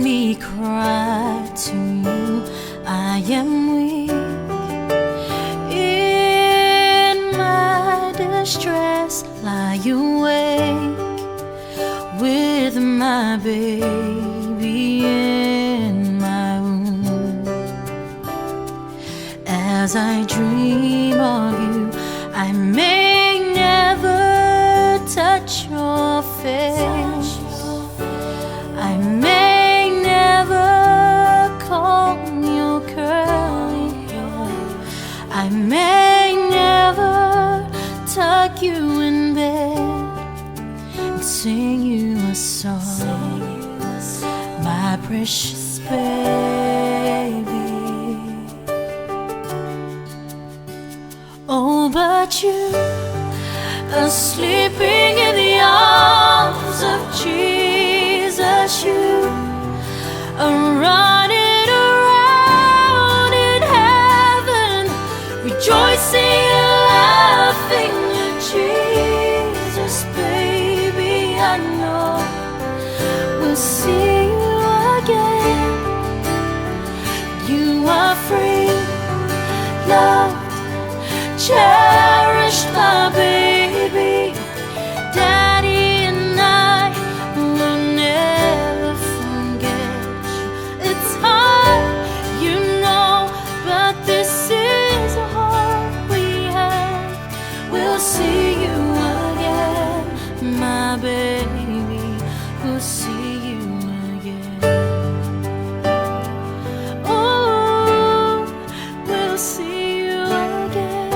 let me cry to you. I am weak in my distress, lie awake with my baby in my womb. As I dream of you, I may never touch your face. I may never comb your curly hair. I may never tuck you in bed and sing you a song, my precious baby. Oh, but you are sleeping in the arms of Jesus. You are running around in heaven, rejoicing and laughing at Jesus, baby. I know we'll see you again. You are free, loved, cherished, my baby. Daddy and I will never forget you. It's hard, you know, but this is a hope we have. We'll see you again, my baby. We'll see you again. Oh, we'll see you again.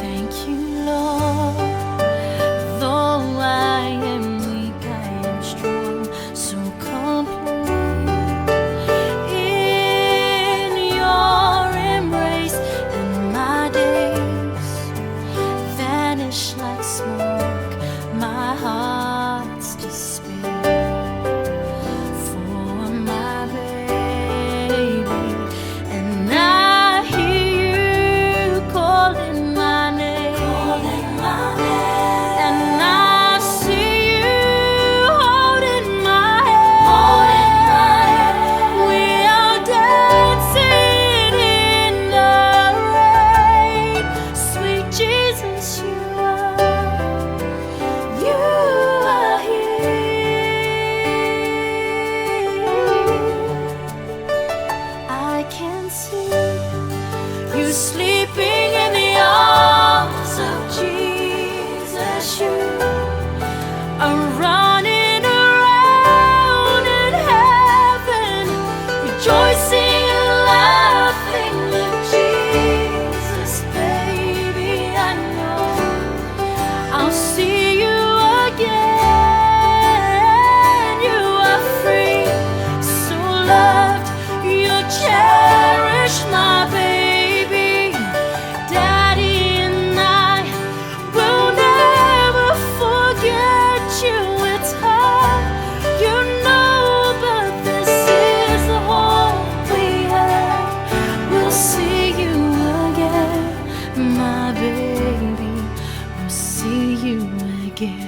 Thank you, Lord. Though I am weak, I am strong, so complete in your embrace, and my days vanish like smoke, my heart's despair for my baby. And I hear you calling my name, and I see you holding my hand. We are dancing in the rain. Sweet Jesus, you are here. I can see you sleeping in the arms of Jesus. You are running around in heaven, rejoicing and laughing at Jesus, baby. I know I'll see you again. You are free, so loved, you're cherished, my baby. Daddy and I will never forget you. It's hard, you know, but this is the hope we have. We'll see you again, my baby. We'll see you again.